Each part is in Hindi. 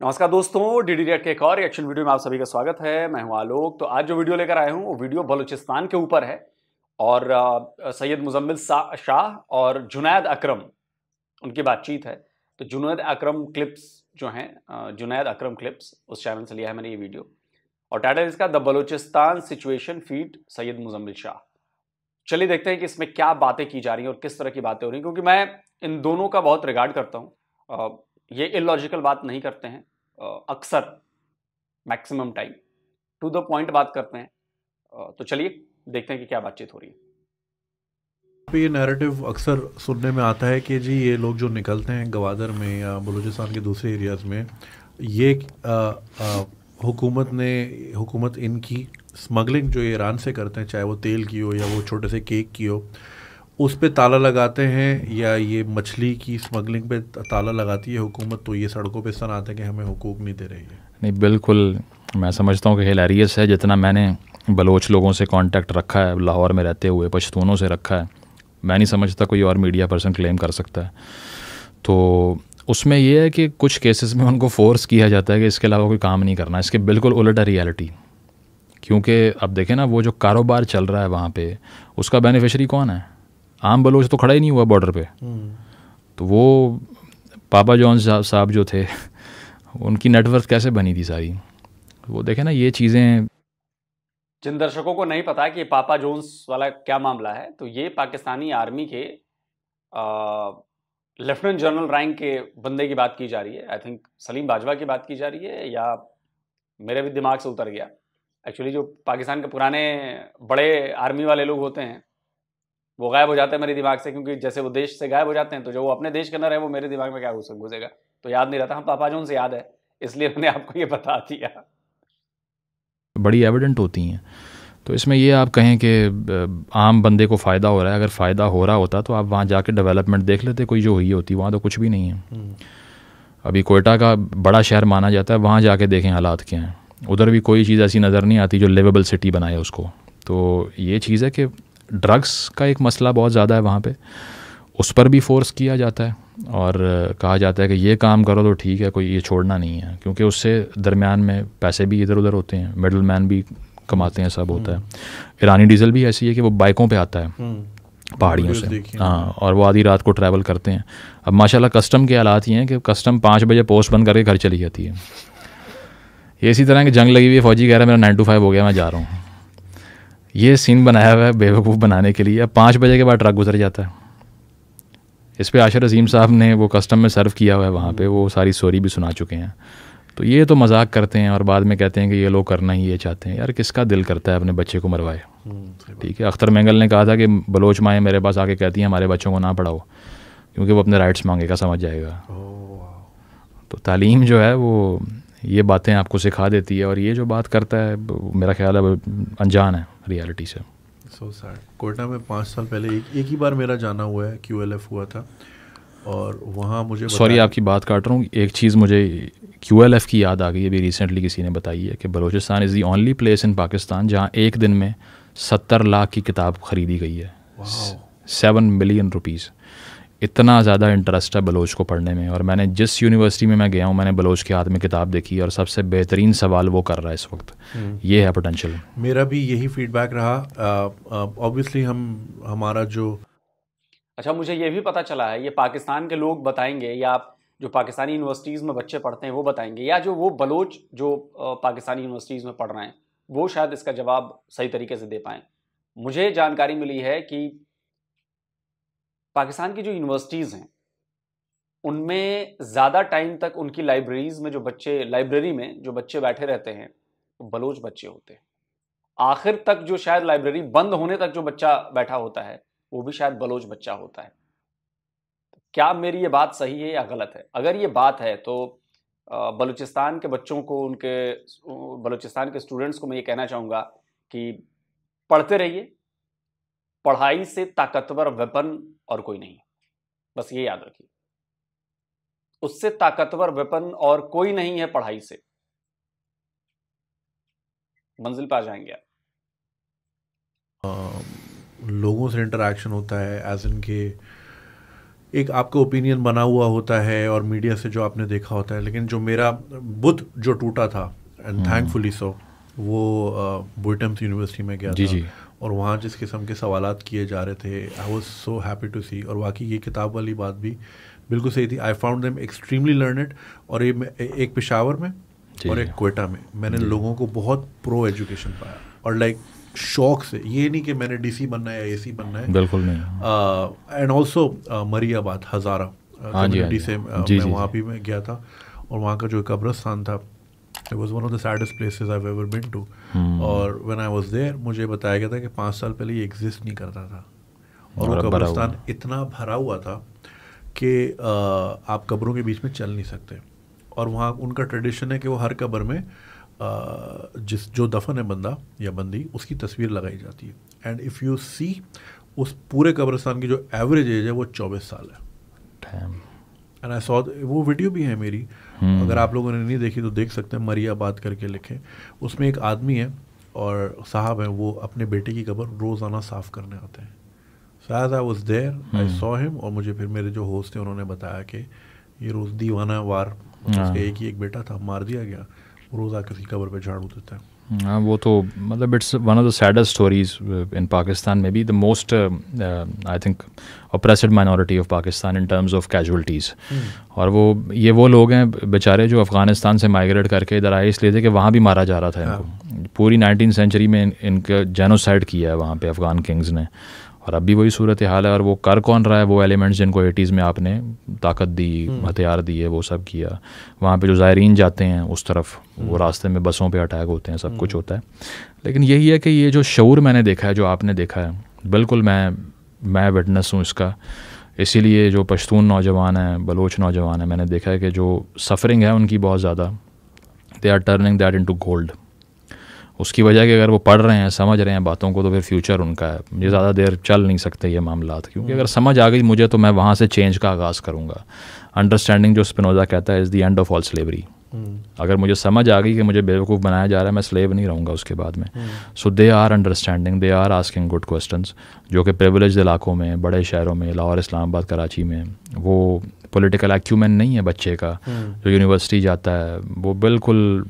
नमस्कार दोस्तों, डीडी रिएक्ट के एक और रिएक्शन वीडियो में आप सभी का स्वागत है। मैं हूं आलोक। तो आज जो वीडियो लेकर आया हूं वो वीडियो बलूचिस्तान के ऊपर है और सैयद मुजम्मिल शाह और जुनैद अकरम उनकी बातचीत है। तो जुनैद अकरम क्लिप्स जो हैं, जुनैद अकरम क्लिप्स उस चैनल से लिया है मैंने ये वीडियो और टाइटल इसका the Balochistan situation feed Syed Muzammil Shah. चलिए देखते हैं कि इसमें क्या बातें की जा रही हैं और किस तरह की बातें हो रही हैं, क्योंकि मैं इन दोनों का बहुत रिगार्ड करता हूँ। ये इलॉजिकल बात नहीं करते हैं, अक्सर maximum time to the point बात करते हैं। तो चलिए देखते हैं कि क्या बातचीत हो रही है। पे ये नैरेटिव अक्सर सुनने में आता है कि जी ये लोग जो निकलते हैं गवादर में या बलूचिस्तान के दूसरे एरियाज़ में, ये हुकूमत इनकी स्मगलिंग जो ईरान से करते हैं, चाहे वो तेल की हो या वो छोटे से केक की हो, उस पे ताला लगाते हैं, या ये मछली की स्मगलिंग पे ताला लगाती है हुकूमत, तो ये सड़कों पे सन आते हैं कि हमें हुकूक नहीं दे रही है। नहीं, बिल्कुल मैं समझता हूँ कि हिलेरियस है। जितना मैंने बलोच लोगों से कांटेक्ट रखा है लाहौर में रहते हुए, पश्तूनों से रखा है, मैं नहीं समझता कोई और मीडिया पर्सन क्लेम कर सकता है। तो उसमें यह है कि कुछ केसेस में उनको फोर्स किया जाता है कि इसके अलावा कोई काम नहीं करना। इसके बिल्कुल उलट है रियलिटी। क्योंकि अब देखें ना, वो जो कारोबार चल रहा है वहाँ पे, उसका बेनिफिशरी कौन है? आम बलोच तो खड़ा ही नहीं हुआ बॉर्डर पे। तो वो पापा जॉन साहब जो थे उनकी नेटवर्क कैसे बनी थी सारी? वो देखें ना ये चीज़ें। जिन दर्शकों को नहीं पता कि पापा जोन्स वाला क्या मामला है, तो ये पाकिस्तानी आर्मी के लेफ्टिनेंट जनरल रैंक के बंदे की बात की जा रही है। आई थिंक सलीम बाजवा की बात की जा रही है, या मेरे भी दिमाग से उतर गया। एक्चुअली जो पाकिस्तान के पुराने बड़े आर्मी वाले लोग होते हैं वो गायब हो जाते हैं मेरे दिमाग से, क्योंकि जैसे वो देश से गायब हो जाते हैं तो जो वो अपने देश के अंदर है वो मेरे दिमाग में क्या घुसेगा, तो याद नहीं रहता। हम पापा जोन से याद है, इसलिए मैंने आपको ये बता दिया। बड़ी एविडेंट होती हैं। तो इसमें ये आप कहें कि आम बंदे को फ़ायदा हो रहा है। अगर फ़ायदा हो रहा होता तो आप वहाँ जाके डेवलपमेंट देख लेते, कोई जो हुई होती। वहाँ तो कुछ भी नहीं है। अभी कोयटा का बड़ा शहर माना जाता है, वहाँ जाके देखें हालात क्या हैं। उधर भी कोई चीज़ ऐसी नज़र नहीं आती जो लिवेबल सिटी बनाए उसको। तो ये चीज़ है कि ड्रग्स का एक मसला बहुत ज़्यादा है वहाँ पे, उस पर भी फोर्स किया जाता है और कहा जाता है कि ये काम करो तो ठीक है, कोई ये छोड़ना नहीं है, क्योंकि उससे दरमियान में पैसे भी इधर उधर होते हैं, मिडल मैन भी कमाते हैं, सब होता है। ईरानी डीजल भी ऐसी है कि वो बाइकों पे आता है पहाड़ियों से, हाँ, और वो आधी रात को ट्रैवल करते हैं। अब माशाल्लाह कस्टम के हालात ये हैं कि कस्टम 5 बजे पोस्ट बंद करके घर चली जाती है। ये इसी तरह की जंग लगी हुई है, फौजी कह रहा है मेरा 9 to 5 हो गया, मैं जा रहा हूँ। ये सीन बनाया हुआ है बेवकूफ़ बनाने के लिए। अब 5 बजे के बाद ट्रक गुजर जाता है। इस पे आशिर अजीम साहब ने वो कस्टम में सर्व किया हुआ है वहाँ पे, वो सारी स्टोरी भी सुना चुके हैं। तो ये तो मजाक करते हैं और बाद में कहते हैं कि ये लोग करना ही ये चाहते हैं। यार किसका दिल करता है अपने बच्चे को मरवाए? ठीक है, अख्तर मेंगल ने कहा था कि बलोच माएँ मेरे पास आके कहती हैं हमारे बच्चों को ना पढ़ाओ, क्योंकि वो अपने राइट्स मांगेगा, समझ जाएगा। तो तालीम जो है वो ये बातें आपको सिखा देती है, और ये जो बात करता है मेरा ख्याल है वो अनजान है रियलिटी से। So sad. कोयटा में 5 साल पहले एक ही बार मेरा जाना हुआ है, QLF हुआ था, और वहाँ मुझे सॉरी आपकी बात काट रहा हूँ। एक चीज़ मुझे QLF की याद आ गई, अभी रिसेंटली किसी ने बताई है कि Balochistan is the only place in Pakistan जहाँ एक दिन में 70 लाख की किताब ख़रीदी गई है। 7 मिलियन रुपीज़। इतना ज़्यादा इंटरेस्ट है बलोच को पढ़ने में। और मैंने जिस यूनिवर्सिटी में मैं गया हूँ, मैंने बलोच के हाथ में किताब देखी और सबसे बेहतरीन सवाल वो कर रहा है इस वक्त। ये है पोटेंशियल। मेरा भी यही फीडबैक रहा। ऑब्वियसली हमारा जो अच्छा, मुझे ये भी पता चला है, ये पाकिस्तान के लोग बताएंगे या जो पाकिस्तानी यूनिवर्सिटीज़ में बच्चे पढ़ते हैं वो बताएंगे, या जो वो बलोच जो पाकिस्तानी यूनिवर्सिटीज़ में पढ़ रहे हैं वो शायद इसका जवाब सही तरीके से दे पाएँ। मुझे जानकारी मिली है कि पाकिस्तान की जो यूनिवर्सिटीज़ हैं उनमें ज़्यादा टाइम तक उनकी लाइब्रेरीज़ में लाइब्रेरी में जो बच्चे बैठे रहते हैं वो बलोच बच्चे होते हैं। आखिर तक जो शायद लाइब्रेरी बंद होने तक जो बच्चा बैठा होता है वो भी शायद बलोच बच्चा होता है। क्या मेरी ये बात सही है या गलत है? अगर ये बात है तो बलूचिस्तान के बच्चों को, बलूचिस्तान के स्टूडेंट्स को मैं ये कहना चाहूँगा कि पढ़ते रहिए। पढ़ाई से ताकतवर वेपन और कोई नहीं है, बस ये याद रखिए। उससे ताकतवर वेपन और कोई नहीं है पढ़ाई से। मंजिल पा जाएंगे आप। लोगों से इंटरेक्शन होता है, एज इन के एक आपका ओपिनियन बना हुआ होता है और मीडिया से जो आपने देखा होता है, लेकिन जो मेरा बुत जो टूटा था, एंड थैंकफुली सो, वो बोइटम्स यूनिवर्सिटी में गया जी था। जी। और वहाँ जिस किस्म के सवालात किए जा रहे थे, I was so happy to see. और वाकई ये किताब वाली बात भी बिल्कुल सही थी। I found them extremely learned. और ये एक पेशावर में और एक क्वेटा में मैंने लोगों को बहुत प्रो एजुकेशन पाया, और लाइक शौक से। ये नहीं कि मैंने डीसी बनना है या एसी बनना है, बिल्कुल नहीं। एंड ऑल्सो मरियाबाद हज़ारा कम्युनिटी से मैं वहाँ भी मैं गया था, और वहाँ का जो कब्रिस्तान था, it was one of the saddest places I have ever been to. और व्हेन आई वाज देयर मुझे बताया गया था कि 5 साल पहले ये एग्जिस्ट नहीं करता था, और वो कब्रिस्तान इतना भरा हुआ था कि आप कब्रों के बीच में चल नहीं सकते। और वहाँ उनका ट्रेडिशन है कि वो हर कब्र में जो दफन है बंदा या बंदी, उसकी तस्वीर लगाई जाती है। एंड इफ़ यू सी, उस पूरे कब्रिस्तान की जो एवरेज एज है वो 24 साल है। एंड आई सॉ, वो वीडियो भी है मेरी, अगर आप लोगों ने नहीं देखी तो देख सकते हैं, मरियाबाद करके लिखें। उसमें एक आदमी है और साहब हैं, वो अपने बेटे की कब्र रोज़ाना साफ़ करने आते हैं। So as I was there I saw him, और मुझे फिर मेरे जो होस्ट थे उन्होंने बताया कि ये रोज़ दीवाना वार, उसका एक बेटा था, मार दिया गया, रोज़ आकर उसकी कब्र पे झाड़ू देता है। हाँ, वो तो मतलब it's one of the saddest stories in Pakistan, may be the most I think oppressed minority of Pakistan in terms of casualties. और वो लोग हैं बेचारे जो अफ़गानिस्तान से माइग्रेट करके इधर आए इसलिए थे कि वहाँ भी मारा जा रहा था इनको। पूरी 19th सेंचुरी में इनका जेनोसाइड किया है वहाँ पे अफ़गान किंग्स ने, और अभी वही सूरत हाल है। और वो कर कौन रहा है? वो एलिमेंट्स जिनको 80s में आपने ताकत दी, हथियार दिए, वो सब किया। वहाँ पे जो ज़ायरीन जाते हैं उस तरफ, वो रास्ते में बसों पे अटैक होते हैं, सब कुछ होता है। लेकिन यही है कि ये जो शऊर मैंने देखा है, जो आपने देखा है, बिल्कुल मैं विटनेस हूँ इसका। इसीलिए जो पश्तून नौजवान हैं, बलोच नौजवान हैं, मैंने देखा है कि जो सफ़रिंग है उनकी बहुत ज़्यादा, they are turning that into gold. उसकी वजह कि अगर वो पढ़ रहे हैं, समझ रहे हैं बातों को, तो फिर फ्यूचर उनका है। ये ज़्यादा देर चल नहीं सकते ये मामलात, क्योंकि अगर समझ आ गई मुझे तो मैं वहाँ से चेंज का आगाज़ करूँगा। अंडरस्टैंडिंग जो स्पिनोज़ा कहता है is the end of all slavery. अगर मुझे समझ आ गई कि मुझे बेवकूफ़ बनाया जा रहा है, मैं स्लेव नहीं रहूँगा उसके बाद में। So they are understanding, they are asking good questions, जो कि प्रिविलेज्ड इलाकों में, बड़े शहरों में, लाहौर, इस्लामाबाद, कराची में, वो पॉलिटिकल एक्यूमेन नहीं है बच्चे का जो यूनिवर्सिटी जाता है, वो बिल्कुल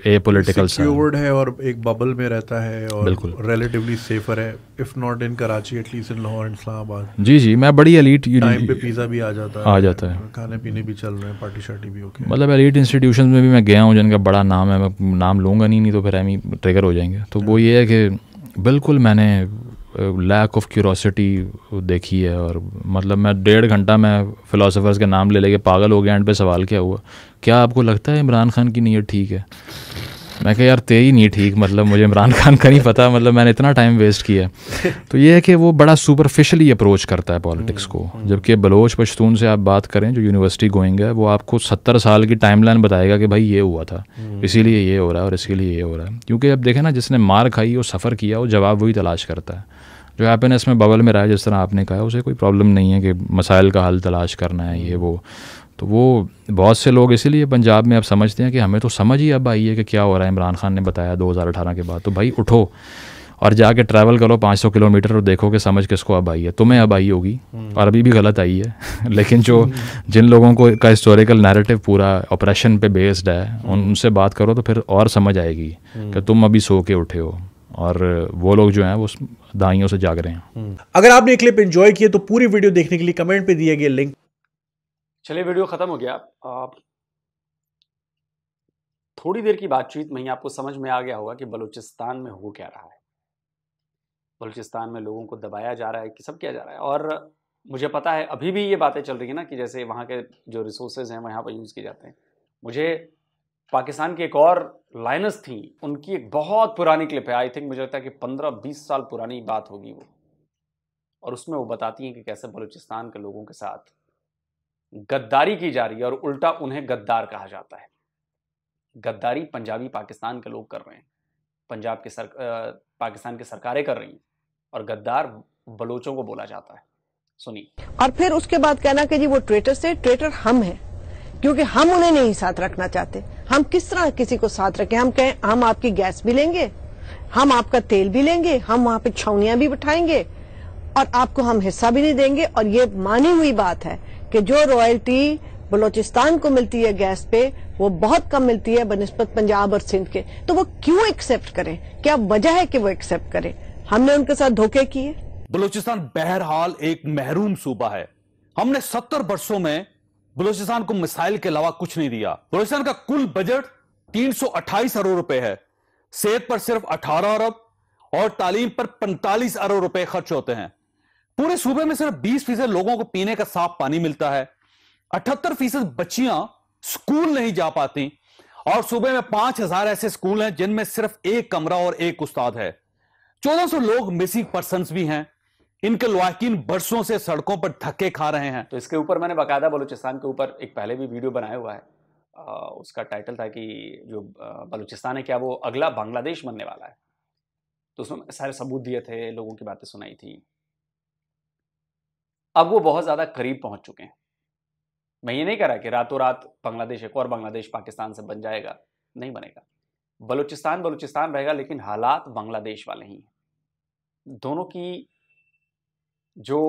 ए पॉलिटिकल सिक्योर्ड है और एक बबल में रहता है, और बिल्कुल रिलेटिवली सेफर है, if not in Karachi at least in Lahore, Islamabad. जी जी, मैं बड़ी एलीट, टाइम पे पिज़्ज़ा भी आ जाता है, खाने पीने भी चल रहे हैं, पार्टी शार्टी भी ओके। मतलब एलीट इंस्टीट्यूशन में भी मैं गया हूँ जिनका बड़ा नाम है, मैं नाम लूँगा नहीं तो फिर हम ही ट्रिगर हो जाएंगे। तो वो ये है कि बिल्कुल मैंने लैक ऑफ क्यूरोसिटी देखी है। और मतलब मैं 1.5 घंटा मैं फ़िलासफ़र्स के नाम ले लेके पागल हो गया। एंड पे सवाल क्या हुआ, क्या आपको लगता है इमरान खान की नीयत ठीक है? मैं कहा यार तेरी नहीं ठीक, मतलब मुझे इमरान खान का नहीं पता, मतलब मैंने इतना टाइम वेस्ट किया। तो ये है कि वो बड़ा सुपरफिशली अप्रोच करता है पॉलिटिक्स को। जबकि बलोच पश्तून से आप बात करें जो यूनिवर्सिटी गोइंग है, वो आपको 70 साल की टाइमलाइन बताएगा कि भाई ये हुआ था, इसीलिए ये हो रहा है और इसीलिए ये हो रहा है। क्योंकि अब देखें ना, जिसने मार खाई, वो सफ़र किया, वो जवाब वही तलाश करता है। जो हैप्पीनेस में बबल में रहा है, जिस तरह आपने कहा, उसे कोई प्रॉब्लम नहीं है कि मसाइल का हल तलाश करना है, ये वो। तो वो बहुत से लोग इसीलिए पंजाब में अब समझते हैं कि हमें तो समझ ही अब आई है कि क्या हो रहा है। इमरान खान ने बताया 2018 के बाद, तो भाई उठो और जाके ट्रैवल करो 500 किलोमीटर और देखो कि समझ किसको अब आई है। तुम्हें अब आई होगी और अभी भी गलत आई है लेकिन जिन लोगों को का हिस्टोरिकल नैरेटिव पूरा ऑपरेशन पे बेस्ड है, उनसे बात करो तो फिर और समझ आएगी कि तुम अभी सो के उठे हो और वो लोग जो हैं वो दाइयों से जाग रहे हैं। अगर आपने क्लिप एंजॉय किया तो पूरी वीडियो देखने के लिए कमेंट पे दिया गया लिंक। चलिए, वीडियो खत्म हो गया। थोड़ी देर की बातचीत में ही आपको समझ में आ गया होगा कि बलूचिस्तान में हो क्या रहा है। बलूचिस्तान में लोगों को दबाया जा रहा है कि सब किया जा रहा है। और मुझे पता है अभी भी ये बातें चल रही है ना कि जैसे वहाँ के जो रिसोर्सेज हैं वहाँ पर यूज़ किए जाते हैं। मुझे पाकिस्तान की एक और लाइनस थी, उनकी एक बहुत पुरानी क्लिप है, आई थिंक मुझे लगता है कि 15-20 साल पुरानी बात होगी वो, और उसमें वो बताती हैं कि कैसे बलूचिस्तान के लोगों के साथ गद्दारी की जा रही है और उल्टा उन्हें गद्दार कहा जाता है। गद्दारी पंजाबी पाकिस्तान के लोग कर रहे हैं, पाकिस्तान की सरकारें कर रही हैं, और गद्दार बलोचों को बोला जाता है। सुनिए। और फिर उसके बाद कहना कि जी वो ट्रेटर से, ट्रेटर हम हैं क्योंकि हम उन्हें नहीं साथ रखना चाहते। हम किस तरह किसी को साथ रखें? हम कहें हम आपकी गैस भी लेंगे, हम आपका तेल भी लेंगे, हम वहां पे छावनियां भी बिठाएंगे और आपको हम हिस्सा भी नहीं देंगे। और ये मानी हुई बात है कि जो रॉयल्टी बलूचिस्तान को मिलती है गैस पे, वो बहुत कम मिलती है बनिस्बत पंजाब और सिंध के। तो वो क्यों एक्सेप्ट करें? क्या वजह है कि वो एक्सेप्ट करें? हमने उनके साथ धोखे किए। बलूचिस्तान बहरहाल एक महरूम सूबा है। हमने 70 वर्षों में बलूचिस्तान को मिसाइल के अलावा कुछ नहीं दिया। बलूचिस्तान का कुल बजट 328 अरब रुपए है। सेहत पर सिर्फ 18 अरब और तालीम पर 45 अरब रुपए खर्च होते हैं। पूरे सूबे में सिर्फ 20% लोगों को पीने का साफ पानी मिलता है। 78% बच्चियां स्कूल नहीं जा पाती और सूबे में 5000 ऐसे स्कूल हैं जिनमें सिर्फ एक कमरा और एक उस्ताद है। 1400 लोग मिसिंग पर्सन्स भी हैं। इनके लवाकिन बरसों से सड़कों पर धक्के खा रहे हैं। तो इसके ऊपर मैंने बाकायदा बलूचिस्तान के ऊपर एक पहले भी वीडियो बनाया हुआ है। उसका टाइटल था कि जो बलूचिस्तान है क्या वो अगला बांग्लादेश बनने वाला है। तो उसमें सारे सबूत दिए थे, लोगों की बातें सुनाई थी। अब वो बहुत ज्यादा करीब पहुंच चुके हैं। मैं ये नहीं कह रहा कि रातों रात बांग्लादेश एक और बांग्लादेश पाकिस्तान से बन जाएगा, नहीं बनेगा। बलूचिस्तान बलूचिस्तान रहेगा, लेकिन हालात बांग्लादेश वाले ही हैं। दोनों की जो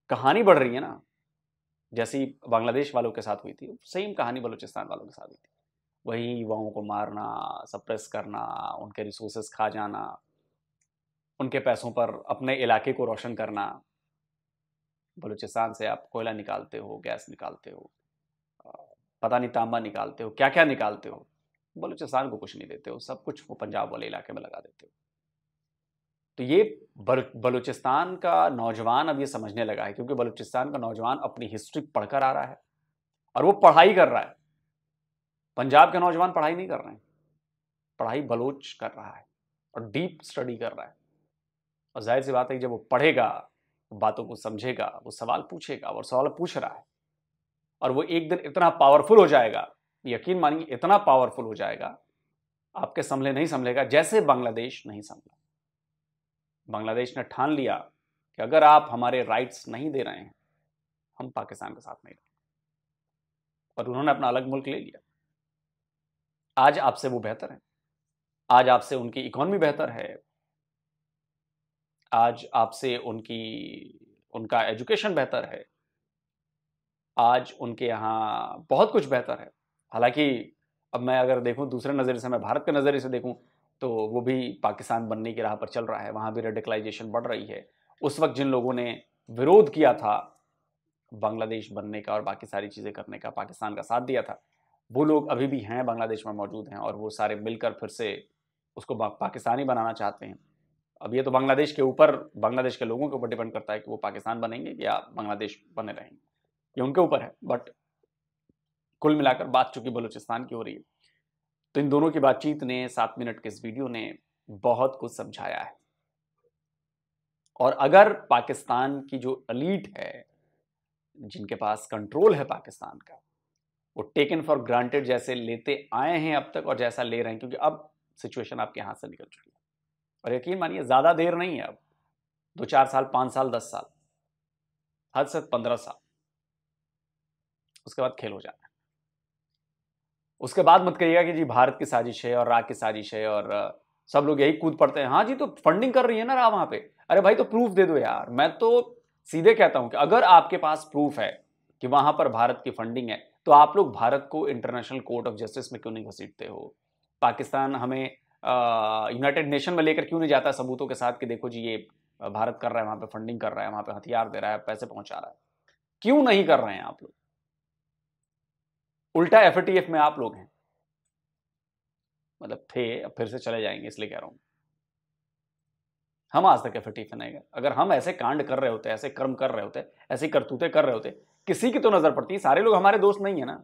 कहानी बढ़ रही है ना, जैसी बांग्लादेश वालों के साथ हुई थी, सेम कहानी बलूचिस्तान वालों के साथ हुई थी। वही युवाओं को मारना, सप्रेस करना, उनके रिसोर्सेस खा जाना, उनके पैसों पर अपने इलाके को रोशन करना। बलूचिस्तान से आप कोयला निकालते हो, गैस निकालते हो, पता नहीं तांबा निकालते हो, क्या क्या निकालते हो, बलूचिस्तान को कुछ नहीं देते हो, सब कुछ वो पंजाब वाले इलाके में लगा देते हो। तो ये बलूचिस्तान का नौजवान अब ये समझने लगा है, क्योंकि बलूचिस्तान का नौजवान अपनी हिस्ट्री पढ़कर आ रहा है और वो पढ़ाई कर रहा है। पंजाब के नौजवान पढ़ाई नहीं कर रहे हैं, पढ़ाई बलोच कर रहा है और डीप स्टडी कर रहा है। और जाहिर सी बात है कि जब वो पढ़ेगा, बातों को समझेगा, वो सवाल पूछेगा, और सवाल पूछ रहा है, और वो एक दिन इतना पावरफुल हो जाएगा, यकीन मानिए इतना पावरफुल हो जाएगा, आपके संभले नहीं संभलेगा, जैसे बांग्लादेश नहीं संभला। बांग्लादेश ने ठान लिया कि अगर आप हमारे राइट्स नहीं दे रहे हैं, हम पाकिस्तान के साथ नहीं रहेंगे, और उन्होंने अपना अलग मुल्क ले लिया। आज आपसे वो बेहतर है, आज आपसे उनकी इकोनॉमी बेहतर है, आज आपसे उनका एजुकेशन बेहतर है, आज उनके यहाँ बहुत कुछ बेहतर है। हालांकि अब मैं अगर देखूं दूसरे नज़रिए से, मैं भारत के नज़रिए से देखूं, तो वो भी पाकिस्तान बनने की राह पर चल रहा है। वहाँ भी रेडिकलाइजेशन बढ़ रही है। उस वक्त जिन लोगों ने विरोध किया था बांग्लादेश बनने का और बाकी सारी चीज़ें करने का, पाकिस्तान का साथ दिया था, वो लोग अभी भी हैं, बांग्लादेश में मौजूद हैं, और वो सारे मिलकर फिर से उसको पाकिस्तानी बनाना चाहते हैं। अब ये तो बांग्लादेश के ऊपर, बांग्लादेश के लोगों के ऊपर डिपेंड करता है कि वो पाकिस्तान बनेंगे या बांग्लादेश बने रहेंगे, ये उनके ऊपर है। बट कुल मिलाकर बात चूंकि बलूचिस्तान की हो रही है, तो इन दोनों की बातचीत ने, 7 मिनट के इस वीडियो ने बहुत कुछ समझाया है। और अगर पाकिस्तान की जो एलीट है, जिनके पास कंट्रोल है पाकिस्तान का, वो टेकन फॉर ग्रांटेड जैसे लेते आए हैं अब तक और जैसा ले रहे हैं, क्योंकि अब सिचुएशन आपके हाथ से निकल चुकी है। और यकीन मानिए ज़्यादा देर नहीं है, अब 2-4 साल, 5 साल, 10 साल, हद से 15 साल, उसके बाद खेल हो जाना है। उसके बाद मत कहिएगा कि जी भारत की साजिश है और राग की साजिश है और सब लोग यही कूद पड़ते हैं। हाँ जी, तो फंडिंग कर रही है ना राह वहां पे। अरे भाई, तो प्रूफ दे दो यार। मैं तो सीधे कहता हूं कि अगर आपके पास प्रूफ है कि वहां पर भारत की फंडिंग है, तो आप लोग भारत को इंटरनेशनल कोर्ट ऑफ जस्टिस में क्यों नहीं घसीटते हो? पाकिस्तान हमें यूनाइटेड नेशन में लेकर क्यों नहीं जाता सबूतों के साथ कि देखो जी ये भारत कर रहा है, वहां पे फंडिंग कर रहा है, वहां पे हथियार दे रहा है, पैसे पहुंचा रहा है? क्यों नहीं कर रहे हैं आप लोग? उल्टा एफएटीएफ में आप लोग हैं, मतलब थे, अब फिर से चले जाएंगे, इसलिए कह रहा हूं। हम आज तक एफएटीएफ में नहीं गए। अगर हम ऐसे कांड कर रहे होते, ऐसे कर्म कर रहे होते, ऐसी करतूतें कर रहे होते, किसी की तो नजर पड़ती। सारे लोग हमारे दोस्त नहीं है ना,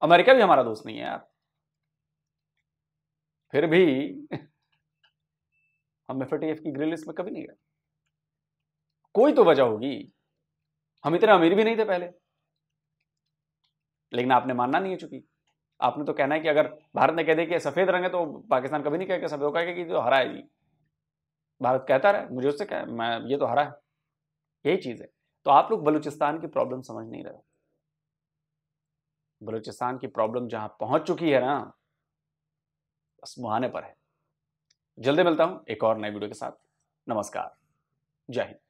अमेरिका भी हमारा दोस्त नहीं है यार, फिर भी हम एफएटीएफ की ग्रिल लिस्ट में कभी नहीं गए। कोई तो वजह होगी, हम इतने अमीर भी नहीं थे पहले, लेकिन आपने मानना नहीं है। चूंकि आपने तो कहना है कि अगर भारत ने कह दे कि सफेद रंग है, तो पाकिस्तान कभी नहीं कहेगा सफेद, वो कहेगा कि जो हरा है जी। भारत कहता रहे, मुझे उससे क्या, मैं ये तो हरा है, यही चीज है। तो आप लोग बलूचिस्तान की प्रॉब्लम समझ नहीं रहे हो। बलूचिस्तान की प्रॉब्लम जहां पहुंच चुकी है ना, बस मुहाने पर है। जल्दी मिलता हूं एक और नए वीडियो के साथ। नमस्कार। जय हिंद।